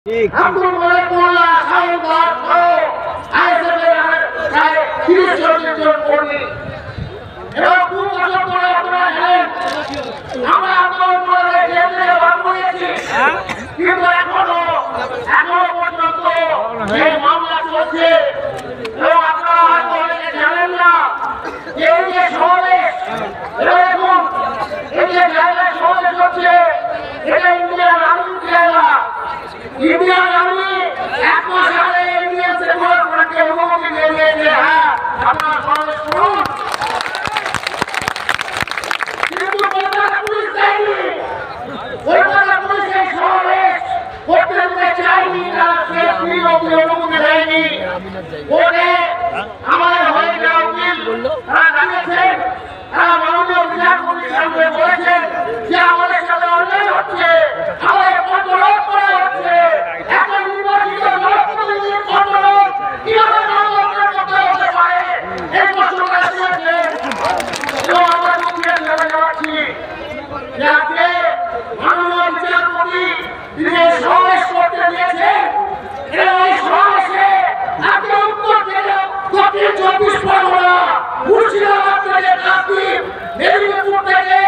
আব্দুল মালিক মোল্লা সাহেবগঞ্জ ও আইএসএফের প্রায় ৩০-৪০ জন কর্মী এবং ২ বছর ধরে আপনারা জানেন আমরা আন্দোলন করে জেলে বার করেছি, কিন্তু এখনো পর্যন্ত এই মামলা চলছে। এবং আপনারা হয়তো অনেকে জানেন না যে এই যে সমাবেশ এরকম এই যে জায়গায় সমাবেশ হচ্ছে এটা ইন্ডিয়ান আর্মির জায়গা। ইন্ডিয়ান আর্মি ১ মাস আগে ইন্ডিয়ান সেকুলার ফ্রন্টকে অনুমতি দিয়ে দিয়েছে, হ্যাঁ আপনারা সমাবেশ করুন, কিন্তু কলকাতা পুলিশ দেয়নি। কলকাতা পুলিশ এই সমাবেশ করতে দিতে চায়নি, তারা সে অনুমতি দেয়নি। ওরে আমাদের হয়ে যাওয়া উচিত, তারা জানিয়েছেন, তারা মাননীয় বিচারপতির সামনে বলেছেন যে আমাদের সাথে অন্যায় হচ্ছে, আমাদের কন্ট্রোল করা হচ্ছে। এখন নির্বাচিত জনপ্রতিনিধির কন্ট্রোল কিভাবে গণতন্ত্রের মধ্যে হতে পারে এই প্রশ্নটা দিয়েছেন। এবং আমরা মুখে চলে যাচ্ছি যে আজকে মাননীয় বিচারপতি তিনি সমাবেশ করতে দিয়েছেন এবং এই সমাবেশে আজকে উত্তর থেকে দক্ষিণ ২৪ পরগনা, মুর্শিদাবাদ থেকে কাকদ্বীপ, মেদিনীপুর থেকে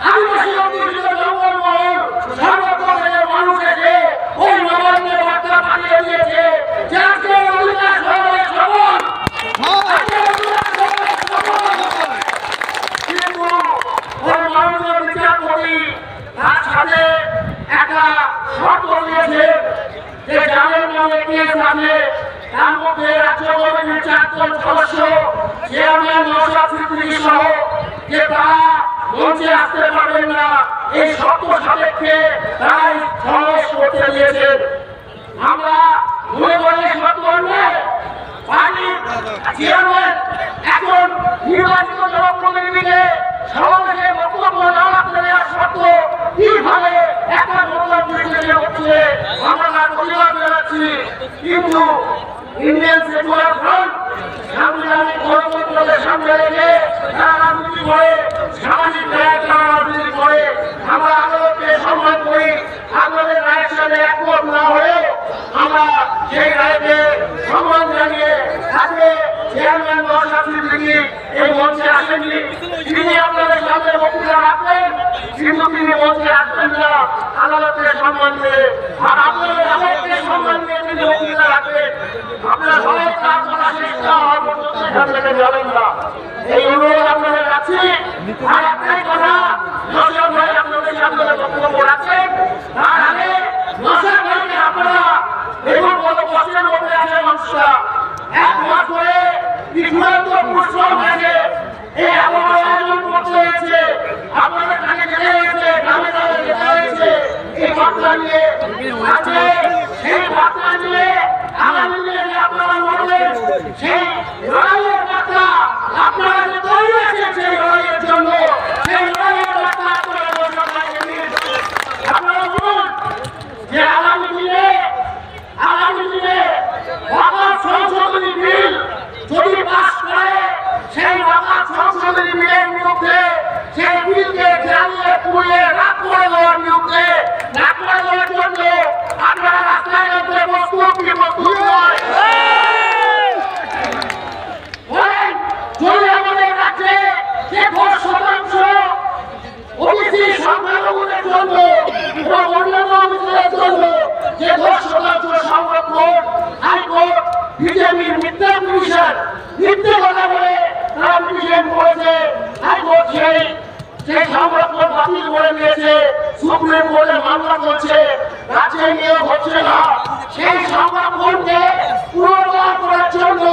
আদিবাসী অধ্যুষিত জঙ্গলমহল সর্বত্র মানুষ এসে ওই নবান্নের বার্তা পাঠিয়ে দিয়েছে যে আজকে অধিকার সমাবেশ সফল, কিন্তু ওই মাননীয় বিচারপতি তার সাথে একটা শর্ত দিয়েছে যে যাদের নামে কেস আছে তার মধ্যে রাজ্য কমিটির ৪ জন সদস্য, চেয়ারম্যান নওশাদ সিদ্দিকী সহ, যে তারা মঞ্চে আসতে পারবেন না। এই শর্ত সাপেক্ষে তারা সমাবেশ করতে দিয়েছেন। আমরা মনে করি শর্ত অন্যায়। পার্টির চেয়ারম্যান এখন নির্বাচিত জনপ্রতিনিধিকে সমাবেশে বক্তব্য না রাখতে দেওয়ার শর্ত কিভাবে একটা গণতান্ত্রিক দেশে হচ্ছে আমরা তার প্রতিবাদ জানাচ্ছি। কিন্তু ইন্ডিয়ান সেকুলার ফ্রন্ট সাংবিধানিক গণতন্ত্রকে সামনে রেখে তারা রাজনীতি করে, সামাজিক ন্যায় তারা রাজনীতি করে। আমরা আদালতকে সম্মান করি, আদালতের রায়ের সাথে একমত না হয়ে আমরা সেই রায়কে সম্মান জানিয়ে আজকে চেয়ারম্যান নওশাদ সিদ্দিকী এই মঞ্চে আসেননি। তিনি আপনাদের সামনে বক্তৃতা রাখবেন, কিন্তু তিনি মঞ্চে আসবেন না আদালতের সম্মান দিয়ে, আর আপনাদের আদালতের সম্মান দিয়ে তিনি বক্তৃতা রাখবেন। আপনারা সবাই তার কথা শেষ না হওয়া পর্যন্ত এখান থেকে যাবেন না, এই অনুরোধ আপনাদের রাখছি। আর একটাই কথা, নওশাদ ভাই আপনাদের সামনে বক্তব্য রাখছেন, তার আগে নওশাদ ভাইকে আপনারা দেখুন কত কষ্টের মধ্যে আছে মানুষরা। ১ মাস ধরে চূড়ান্ত পরিশ্রম হয়েছে, এই আবহাওয়া আয়োজন করতে হয়েছে, আপনাদের কাছে যেতে হয়েছে, গ্রামে গ্রামে যেতে হয়েছে এই বার্তা নিয়ে। আজকে সেই বার্তা নিয়ে আগামী দিনে আপনারা লড়বেন, সেই লড়াইয়ের বার্তা আপনারা যে তৈরি আছেন সেই লড়াইয়ের জন্য, সেই লড়াইয়ের বার্তা আপনারা আপনারা বলুন যে আগামী দিনে ওয়াকফ সংশোধনী বিল যদি পাস করে, সেই ওয়াকফ সংশোধনী বিলের বিরুদ্ধে, সেই বিলকে জ্বালিয়ে পুড়িয়ে রাগ করে দেওয়ার বিরুদ্ধে, রাগ করে দেওয়ার জন্য আপনারা রাস্তায় নামতে প্রস্তুত কি প্রস্তুত নয়? যদি আমাদের রাজ্যে যে 10% ওবিসি সংখ্যালঘুদের জন্য এবং অন্যান্য অভিযোগের জন্য যে 10% সংরক্ষণ হাইকোর্ট বিজেপির মিথ্যা পিটিশন, মিথ্যে কথা বলে তারা পিটিশন করেছে, হাইকোর্ট সেই সংরক্ষণ বাতিল করে দিয়েছে, সুপ্রিম কোর্টে মামলা চলছে, রাজ্যে নিয়োগ হচ্ছে না, সেই সংরক্ষণকে পুনর্বার করার জন্য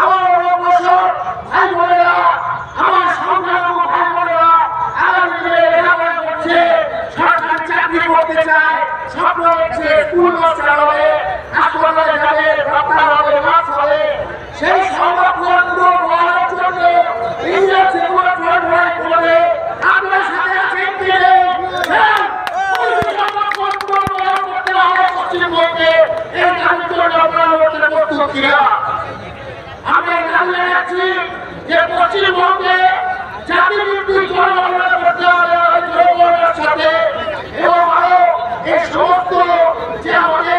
আমার অগ্রসর ভাই বোনেরা, আমার সংখ্যালঘু ভাই বোনেরা আগামী দিনে লেখাপড়া করছে, সরকারি চাকরি করতে চায়, স্বপ্ন দেখছে স্কুল বাস চালাবে, হাসপাতালে যাবে, ডাক্তার হবে, নার্স হবে, সেই সংরক্ষণ পুনর্বারের জন্য ইন্ডিয়ান সেকুলার ফ্রন্ট করে আপনার সাথে আছেন কি নেই? এই দাবির জন্য আপনারা লড়তে প্রস্তুত কিনা? আমি জানিয়ে যাচ্ছি যে পশ্চিমবঙ্গে জাতিভিত্তিক জনগণনা করতে হবে জনগণের সাথে, এবং আরো এই সমস্ত যে আমাদের